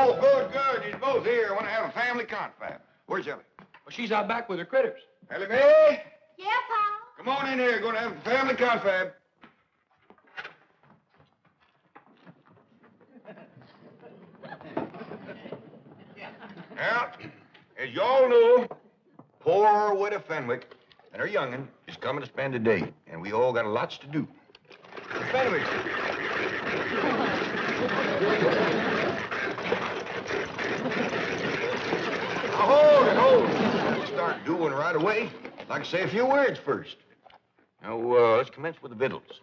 Oh, good, good. He's both here. I want to have a family confab. Where's Elly? Well, she's out back with her critters. Elly Mae? Yeah, Pa? Come on in here. Going to have a family confab. Well, as you all know, poor widow Fenwick and her young'un is coming to spend the day, and we all got lots to do. Fenwick. Now, hold it, hold it. Let's start doing right away. I'd like to say a few words first. Now, let's commence with the victuals.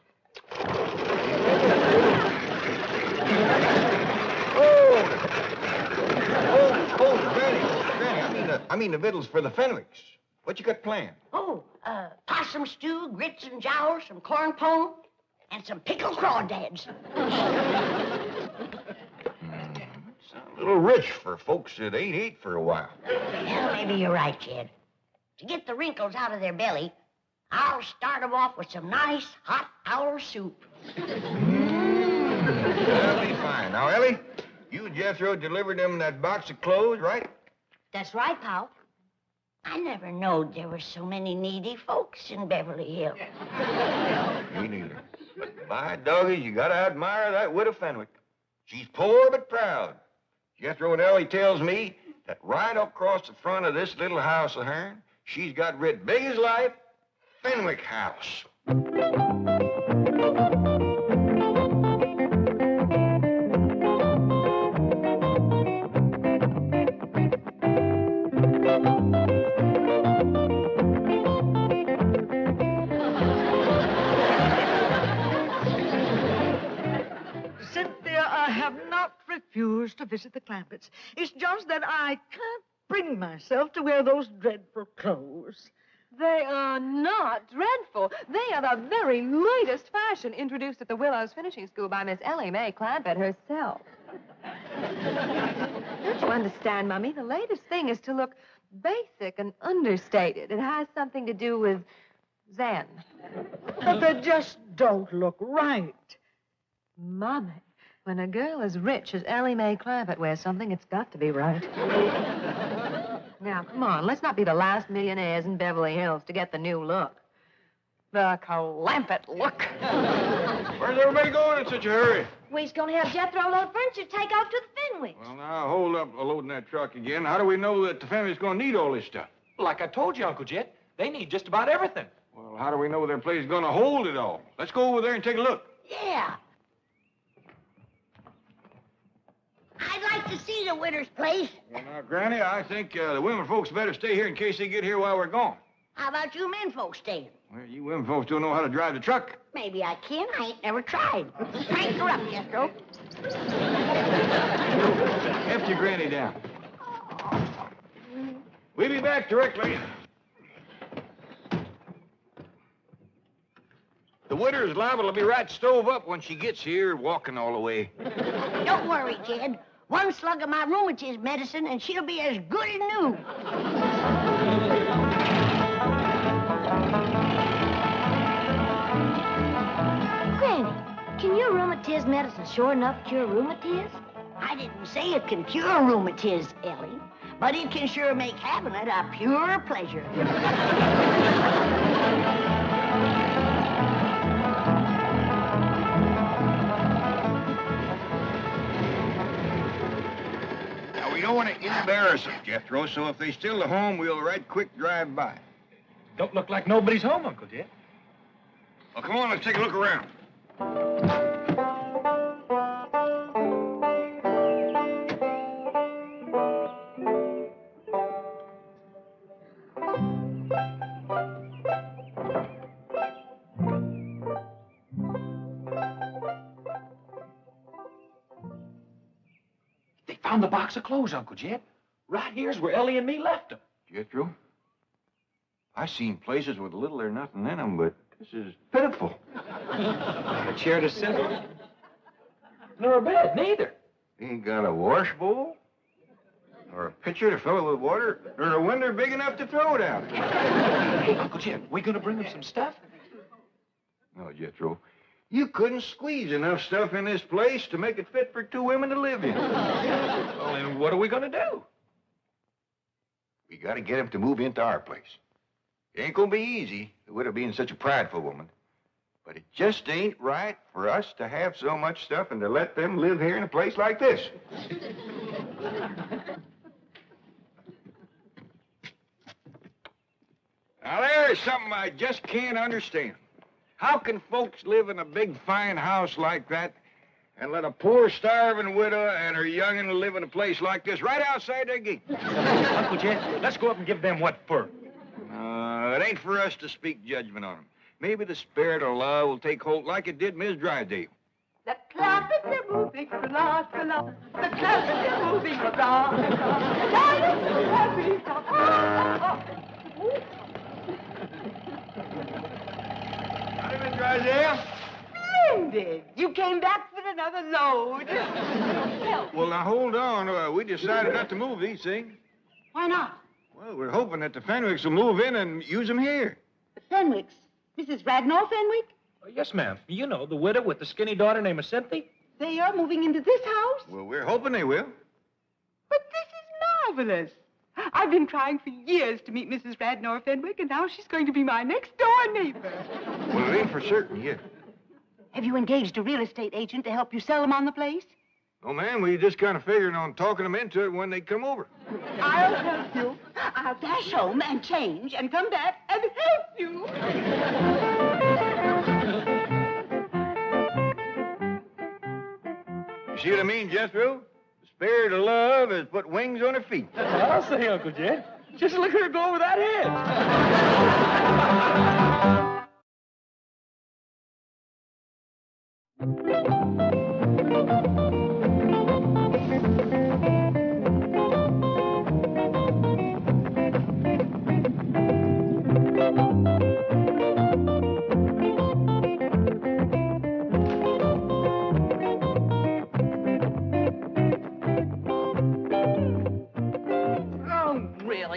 Oh, Granny, I mean the victuals for the Fenwicks. What you got planned? Oh, possum stew, grits and jowl, some corn pone, and some pickled crawdads. A little rich for folks that ain't ate for a while. Well, maybe you're right, Jed. To get the wrinkles out of their belly, I'll start them off with some nice hot owl soup. That'll be fine. Now, Elly, you and Jethro delivered them that box of clothes, right? That's right, Pop. I never knowed there were so many needy folks in Beverly Hills. Me neither. But by doggies, you gotta admire that widow Fenwick. She's poor but proud. Jethro and Elly tells me that right across the front of this little house of hers, she's got writ big as life, Fenwick House. Cynthia, I have not refused to visit the Clampetts. It's just that I can't bring myself to wear those dreadful clothes. They are not dreadful. They are the very latest fashion introduced at the Willows Finishing School by Miss Elly Mae Clampett herself. Don't you understand, Mummy? The latest thing is to look basic and understated. It has something to do with Zen. But they just don't look right. Mummy, when a girl as rich as Elly Mae Clampett wears something, it's got to be right. Now, come on, let's not be the last millionaires in Beverly Hills to get the new look. The Clampett Look. Where's everybody going in such a hurry? We's gonna have Jethro load furniture to take off to the Fenwicks. Well, now, hold up loading that truck again. How do we know that the family's gonna need all this stuff? Like I told you, Uncle Jet, they need just about everything. Well, how do we know their place is gonna hold it all? Let's go over there and take a look. Yeah. I'd like to see the widow's place. Well, now, Granny, I think the women folks better stay here in case they get here while we're gone. How about you men folks staying? Well, you women folks don't know how to drive the truck. Maybe I can. I ain't never tried. Crank her up, Jethro. Heft your Granny down. We'll be back directly. The widow's liable to be right stove up when she gets here, walking all the way. Don't worry, Jed. One slug of my rheumatism medicine, and she'll be as good as new. Granny, can your rheumatism medicine sure enough cure rheumatiz? I didn't say it can cure rheumatiz, Elly, but it can sure make having it a pure pleasure. We don't want to embarrass them, Jethro, so if they still at home, we'll right quick drive by. Don't look like nobody's home, Uncle Jet. Well, come on, let's take a look around. Found the box of clothes, Uncle Jet. Right here's where Elly and me left them. Jethro, I seen places with little or nothing in them, but this is pitiful. A chair to sit on. Nor a bed, neither. Ain't got a wash bowl, or a pitcher to fill it with water, or a window big enough to throw it out. Hey, Uncle Jet, we gonna bring them some stuff? No, Jethro. You couldn't squeeze enough stuff in this place to make it fit for 2 women to live in. Well, then what are we going to do? We got to get him to move into our place. It ain't gonna be easy, with her being such a prideful woman. But it just ain't right for us to have so much stuff and to let them live here in a place like this. Now, there's something I just can't understand. How can folks live in a big, fine house like that and let a poor, starving widow and her young'un live in a place like this right outside their gate? Uncle Jed, let's go up and give them what for. It ain't for us to speak judgment on them. Maybe the spirit of love will take hold like it did Miss Drysdale. The Clampetts are moving, la, la, la. The Clampetts are moving, la, la, la. Howdy, Miss Drysdale. Splendid. You came back with another load. Well, now, hold on. We decided not to move these things. Why not? Well, we're hoping that the Fenwicks will move in and use them here. The Fenwicks. Mrs. Radnor Fenwick? Oh, yes, ma'am. You know, the widow with the skinny daughter named Cynthia. They are moving into this house? Well, we're hoping they will. But this is marvelous. I've been trying for years to meet Mrs. Radnor Fenwick, and now she's going to be my next-door neighbor. Well, it ain't for certain yet. Have you engaged a real estate agent to help you sell them on the place? Oh, ma'am, we just kind of figured on talking them into it when they come over. I'll help you. I'll dash home and change and come back and help you. You see what I mean, Jethro? The spirit of love has put wings on her feet. I'll say, Uncle Jed. Just look at her go over that hedge.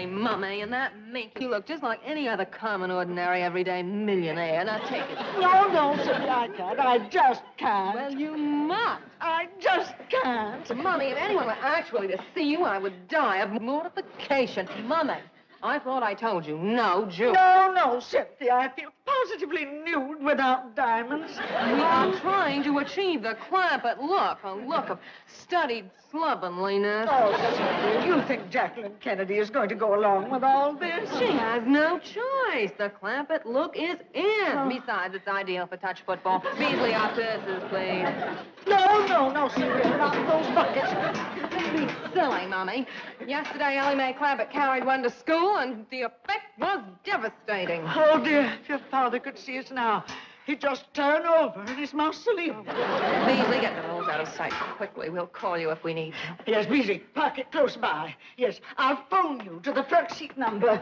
Mummy, and that makes you look just like any other common, ordinary, everyday millionaire. Now take it. No, Cynthia, I can't. I just can't. Well, you must. I just can't. Mummy, if anyone were actually to see you, I would die of mortification. Mummy, I thought I told you, no jewelry. No, Cynthia. I feel positively nude without diamonds. We are trying to achieve the Clampett look, a look of studied slovenliness. Oh, Cynthia, you think Jacqueline Kennedy is going to go along with all this? She has no choice. The Clampett look is in. Besides, it's ideal for touch football. Beasley, our purses, please. No, Cynthia, not those buckets. Don't be silly, Mummy. Yesterday, Elly Mae Clampett carried one to school, and the effect was devastating. Oh, dear, if your father could see us now, he'd just turn over in his mausoleum. Beasley, get the rolls out of sight quickly. We'll call you if we need you. Yes, Beasley, park it close by. Yes, I'll phone you to the front seat number.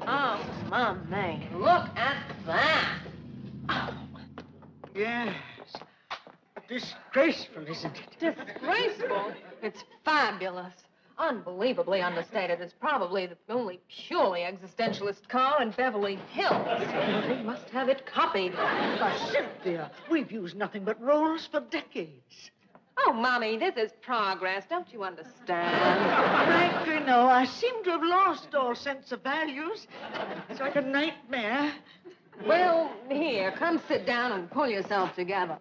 Oh, Mummy, look at that. Yes. Disgraceful, isn't it? Disgraceful? It's fabulous. Unbelievably understated. It's probably the only purely existentialist car in Beverly Hills. They must have it copied. Why, Cynthia, we've used nothing but rolls for decades. Oh, Mommy, this is progress. Don't you understand? Frankly, no. I seem to have lost all sense of values. It's like a nightmare. Well, here, come sit down and pull yourself together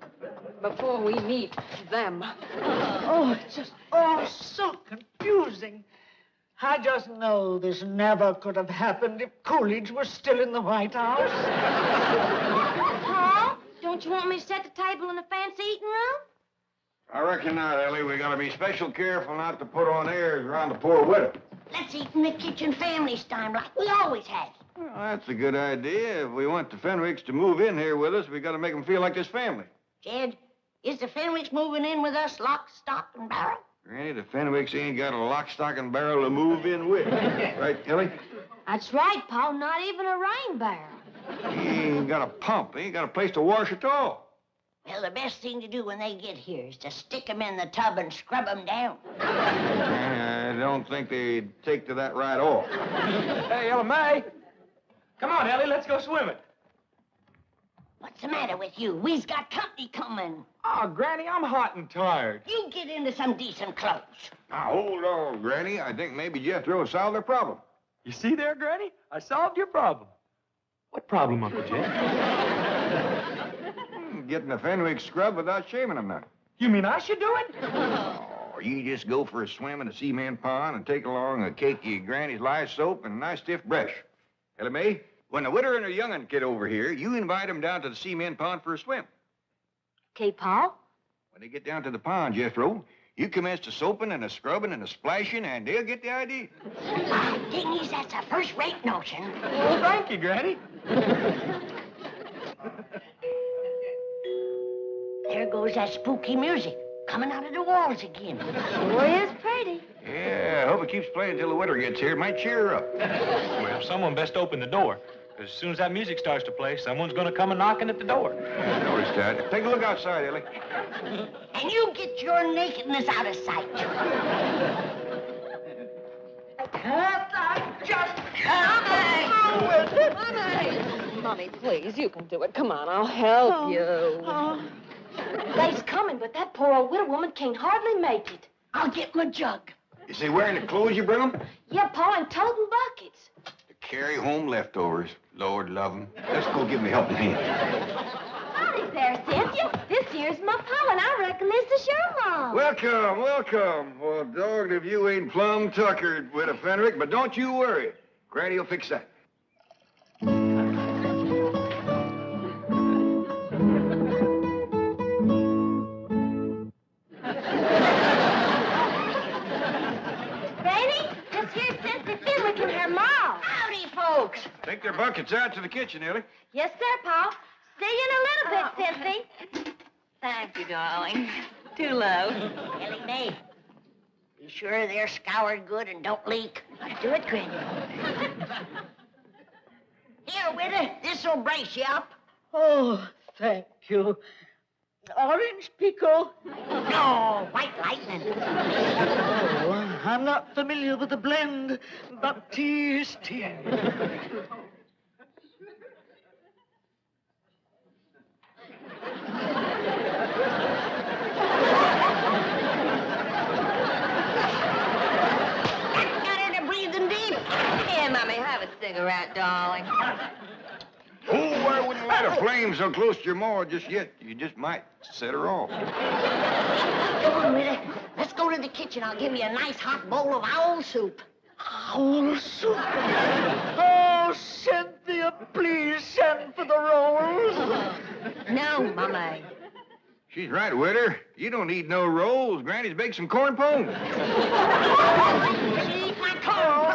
before we meet them. Oh, it's just all so confusing. I just know this never could have happened if Coolidge was still in the White House. Pa, don't you want me to set the table in the fancy eating room? I reckon not, Ellie. We gotta be special careful not to put on airs around the poor widow. Let's eat in the kitchen family style like we always have. Well, that's a good idea. If we want the Fenwicks to move in here with us, we gotta make them feel like this family. Jed, is the Fenwicks moving in with us lock, stock, and barrel? Granny, the Fenwicks ain't got a lock, stock, and barrel to move in with. Right, Ellie? That's right, Pa. Not even a rain barrel. He ain't got a pump. He ain't got a place to wash at all. Well, the best thing to do when they get here is to stick them in the tub and scrub them down. I don't think they'd take to that right off. Hey, Elly Mae. Come on, Elly, let's go swimming. What's the matter with you? We's got company coming. Oh, Granny, I'm hot and tired. You get into some decent clothes. Now, hold on, Granny. I think maybe Jethro solved their problem. You see there, Granny? I solved your problem. What problem, Uncle Jed? Getting the Fenwick scrub without shaving them now. You mean I should do it? Oh, you just go for a swim in the cement pond and take along a cakey Granny's lye soap and a nice stiff brush. Elly May, when the widow and her young'un get over here, you invite them down to the cement pond for a swim. Okay, Pa? When they get down to the pond, Jethro, you commence the soaping and the scrubbing and the splashing, and they'll get the idea. Dingies, that's a first-rate notion. Well, thank you, Granny. There goes that spooky music coming out of the walls again. Sure is pretty. Yeah, I hope it keeps playing until the widow gets here. It might cheer her up. Well, someone best open the door. As soon as that music starts to play, someone's going to come knocking at the door. I noticed that. Take a look outside, Elly. And you get your nakedness out of sight. Can't I just Mommy, please, you can do it. Come on, I'll help you. They's coming, but that poor old widow woman can't hardly make it. I'll get my jug. Is they wearing the clothes you bring them? Yeah, Pa, and toting buckets. To carry home leftovers. Lord love 'em. Let's go give 'em a helping hand. Howdy there, Cynthia. This here's my Pa, and I reckon this is your mom. Welcome, welcome. Well, dogged if you ain't plumb tuckered with a Fenwick, but don't you worry. Granny will fix that. Granny, this here's Cynthia Fenwick and her mom. Howdy, folks. Take their buckets out to the kitchen, Elly. Yes, sir, Pa. See you in a little bit, Cynthia. Thank you, darling. Too low. Elly May, be sure they're scoured good and don't leak. Do it, Granny. Here, widow, this'll brace you up. Oh, thank you. Orange pickle? No, white lightning. Oh, I'm not familiar with the blend, but tea is tea. Got her to breathing deep. Here, Mommy, have a cigarette, darling. Oh, I wouldn't light a flame so close to your maw just yet. You just might set her off. Come on, widow. Let's go to the kitchen. I'll give you a nice hot bowl of owl soup. Owl soup. Oh, Cynthia, please send for the rolls. No, Mommy. She's right, widow. You don't need no rolls. Granny's baked some corn pone. She's my corn.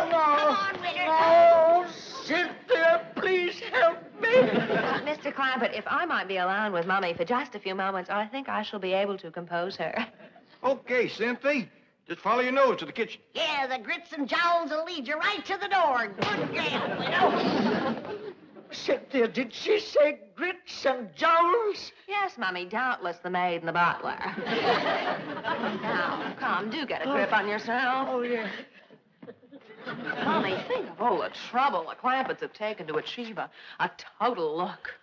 Come on, widow. Oh, Cynthia, please help me. Mr. Clampett, if I might be alone with Mommy for just a few moments, I think I shall be able to compose her. Okay, Cynthia. Just follow your nose to the kitchen. Yeah, the grits and jowls will lead you right to the door. Good gal, widow. Cynthia, did she say grits and jowls? Yes, Mommy, doubtless the maid and the butler. Now, come, do get a grip on yourself. Oh, yeah. Mommy, think of all the trouble the Clampetts have taken to achieve a total look.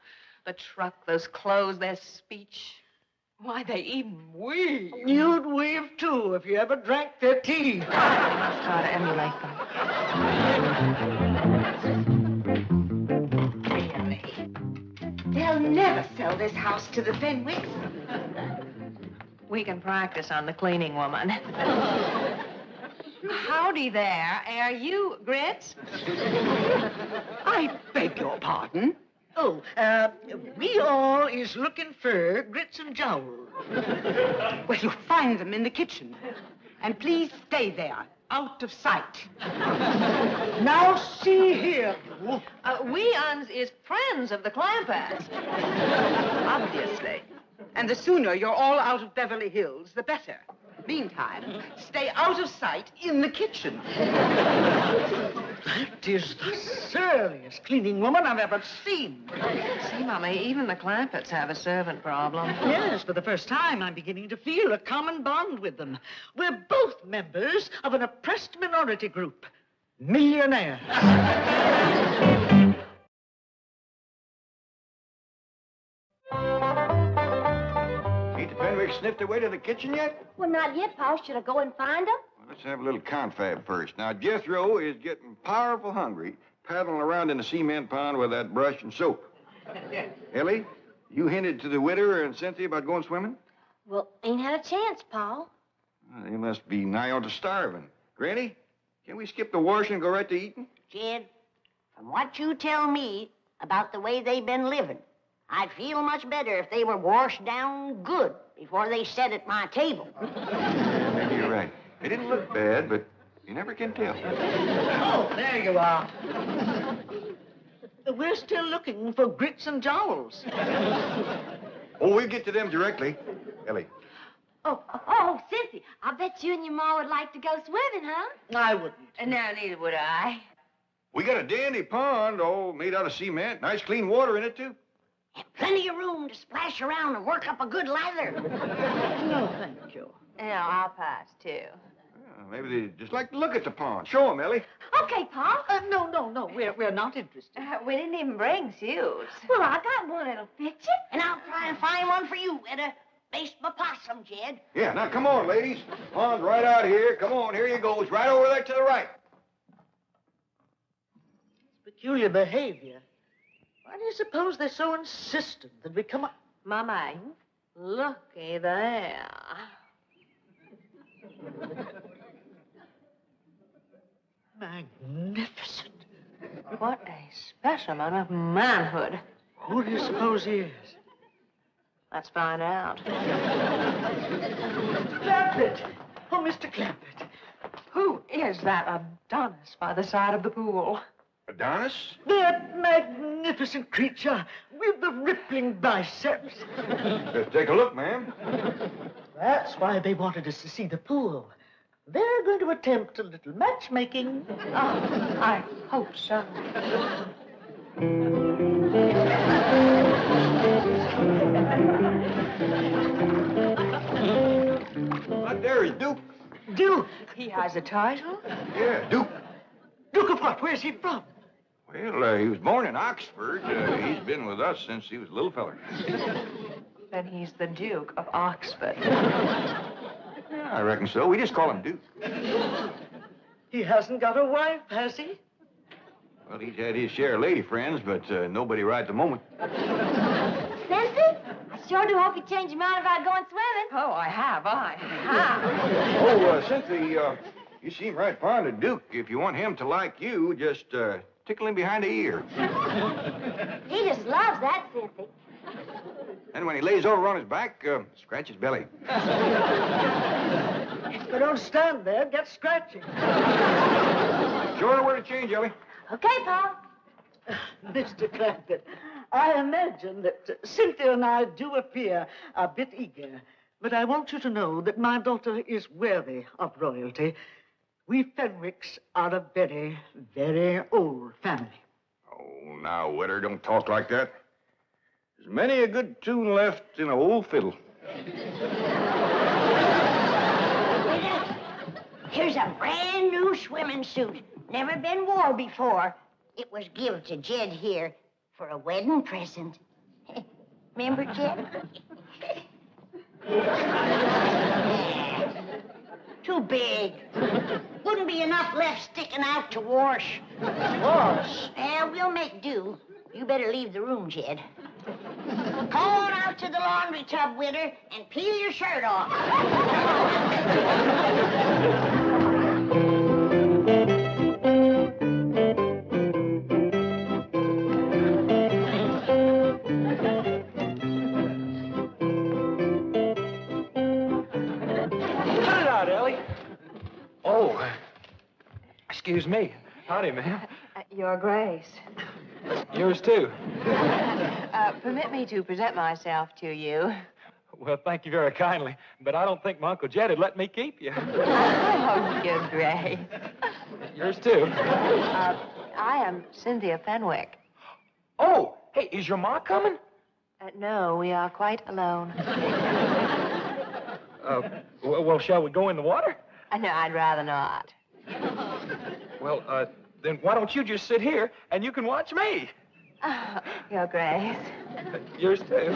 The truck, those clothes, their speech. Why, they even weave. You'd weave, too, if you ever drank their tea. I must try to emulate them. Really? They'll never sell this house to the Fenwicks. We can practice on the cleaning woman. Howdy there. Are you Grits? I beg your pardon. Oh, we all is looking for grits and jowls. Well, you'll find them in the kitchen. And please stay there, out of sight. Now see here. We uns is friends of the Clampetts. Obviously. And the sooner you're all out of Beverly Hills, the better. Meantime, stay out of sight in the kitchen. That is the surliest cleaning woman I've ever seen. See, Mommy, even the Clampetts have a servant problem. Yes, for the first time, I'm beginning to feel a common bond with them. We're both members of an oppressed minority group. Millionaires. Fenwick sniffed their way to the kitchen yet? Well, not yet, Pa. Should I go and find them? Well, let's have a little confab first. Now, Jethro is getting powerful hungry, paddling around in the cement pond with that brush and soap. Elly, you hinted to the widow and Cynthia about going swimming? Well, ain't had a chance, Pa. Well, they must be nigh on to starving. Granny, can we skip the washing and go right to eating? Jed, from what you tell me about the way they've been living, I'd feel much better if they were washed down good before they sat at my table. Maybe you're right. They didn't look bad, but you never can tell. Oh, there you are. We're still looking for grits and jowls. Oh, we'll get to them directly. Elly. Oh, Cynthia, I bet you and your ma would like to go swimming, huh? I wouldn't. And now neither would I. We got a dandy pond, all made out of cement. Nice clean water in it, too. And plenty of room to splash around and work up a good lather. No, thank you. Yeah, I'll pass, too. Maybe they just like to look at the pond. Show them, Elly. Okay, Pa. No. We're not interested. We didn't even bring suits. Well, I got one that'll fit you. And I'll try and find one for you, Etta. Based my possum, Jed. Yeah, now come on, ladies. Pond's right out here. Come on, here you go. It's right over there to the right. Peculiar behavior. Why do you suppose they're so insistent that we come up? Mama, looky there. Magnificent. What a specimen of manhood. Who do you suppose he is? Let's find out. Clampett! Oh, Mr. Clampett. Who is that Adonis by the side of the pool? Adonis? That magnificent creature with the rippling biceps. Let's take a look, ma'am. That's why they wanted us to see the pool. They're going to attempt a little matchmaking. Oh, I hope so. Right there is Duke. Duke! He has a title? Yeah, Duke. Duke of what? Where's he from? Well, he was born in Oxford. He's been with us since he was a little feller. Then he's the Duke of Oxford. Yeah, I reckon so. We just call him Duke. He hasn't got a wife, has he? Well, he's had his share of lady friends, but nobody right at the moment. Cynthia, I sure do hope you change your mind about going swimming. Oh, I have. Oh, Cynthia, you seem right fond of Duke. If you want him to like you, just tickle him behind the ear. He just loves that, Cynthia. And when he lays over on his back, scratch his belly. But don't stand there. Get scratching. Show her where to change, Elly. Okay, Pa. Mr. Clampett, I imagine that Cynthia and I do appear a bit eager, but I want you to know that my daughter is worthy of royalty. We Fenwicks are a very, very old family. Oh, now, Witter, don't talk like that. There's many a good tune left in an old fiddle. Here's a brand new swimming suit. Never been wore before. It was give to Jed here for a wedding present. Remember, Jed? Too big. Wouldn't be enough left sticking out to wash. Wash? Well, we'll make do. You better leave the room, Jed. Come on out to the laundry tub, Witter, and peel your shirt off. Cut it out, Elly. Oh, excuse me. Howdy, ma'am. Your Grace. Yours, too. Permit me to present myself to you. Well, thank you very kindly, but I don't think my Uncle Jed would let me keep you. Oh, Your Grace. Yours, too. I am Cynthia Fenwick. Oh, hey, is your ma coming? No, we are quite alone. Well, shall we go in the water? No, I'd rather not. Well, then why don't you just sit here and you can watch me? Your Grace. Yours, too.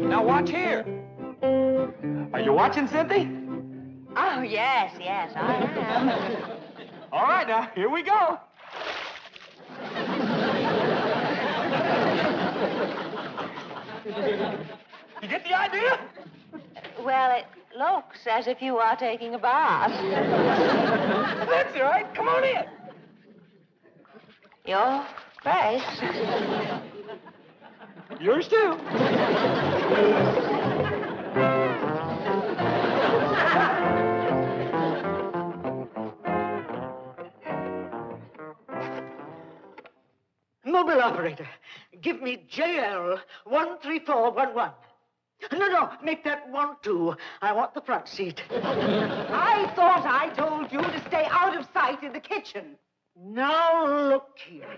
Now watch here. Are you watching, Cynthia? Oh, yes, I am. All right, now, here we go. You get the idea? Well, it looks as if you are taking a bath. That's all right. Come on in. Your face. Yours too. Mobile operator, give me JL 13411. No, make that 12. I want the front seat. I thought I told you to stay out of sight in the kitchen. Now look here.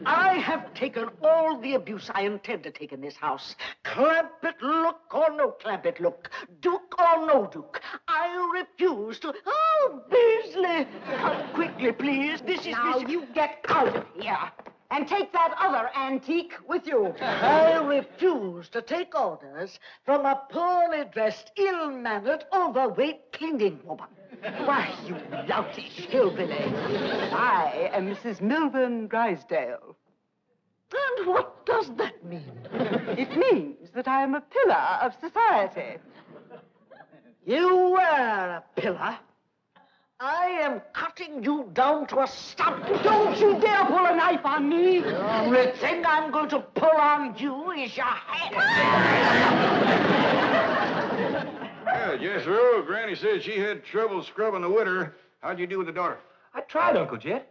I have taken all the abuse I intend to take in this house. Clampett Look or no Clampett Look. Duke or no Duke. I refuse to... Oh, Beasley! Come quickly, please. Now you get out of here and take that other antique with you. I refuse to take orders from a poorly dressed, ill-mannered, overweight cleaning woman. Why, you loutish hillbilly. I am Mrs. Milburn Drysdale. And what does that mean? It means that I am a pillar of society. You were a pillar. I am cutting you down to a stump. Don't you dare pull a knife on me. The only thing I'm going to pull on you is your head. Yeah, Jethro, Granny said she had trouble scrubbing the witter. How'd you do with the daughter? I tried, Uncle Jed,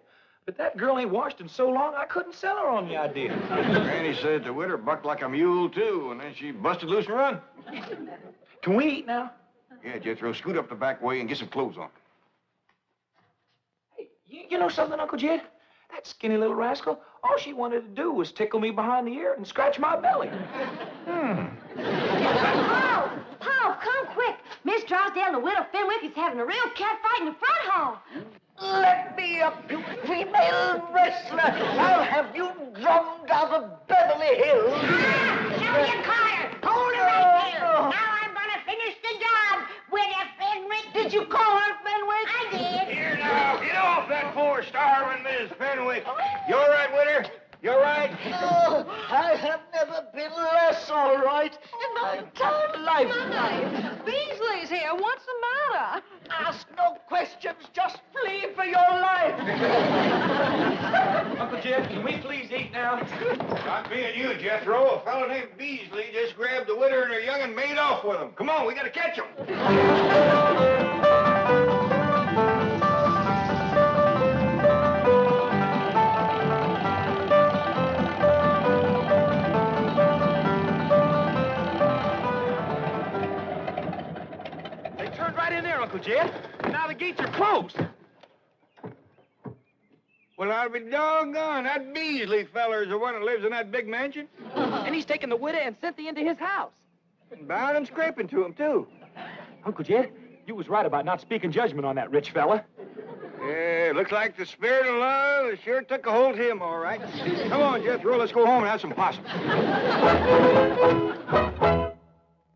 but that girl ain't washed in so long I couldn't sell her on the idea. Granny said the witter bucked like a mule, too, and then she busted loose and run. Can we eat now? Yeah, Jethro, scoot up the back way and get some clothes on. Hey, you know something, Uncle Jed? That skinny little rascal, all she wanted to do was tickle me behind the ear and scratch my belly. Paul, come quick. Miss Drysdale and the widow Fenwick is having a real cat fight in the front hall. Let me up, you female wrestler. I'll have you drummed out of Beverly Hills. Sylvia Carter, hold her right there. Now I'm going to finish the job. Widow Fenwick. Did you call her Fenwick? I did. Here now, get off that poor starving Miss Fenwick. You all right, witter? You all right? Oh, I have never been less all right in my entire life. Beasley's here. What's the matter? Ask no questions. Just flee for your life. Uncle Jed, can we please eat now? Not being you, Jethro. A fellow named Beasley just grabbed the witter and her young and made off with them. Come on, we got to catch them. Right in there, Uncle Jed. Now the gates are closed. Well, I'll be doggone. That Beasley feller is the one that lives in that big mansion. And he's taking the widow and Cynthia into his house. And bound and scraping to him, too. Uncle Jed, you was right about not speaking judgment on that rich fella. Yeah, looks like the spirit of love sure took a hold of him, all right. Come on, Jethro, let's go home and have some possum.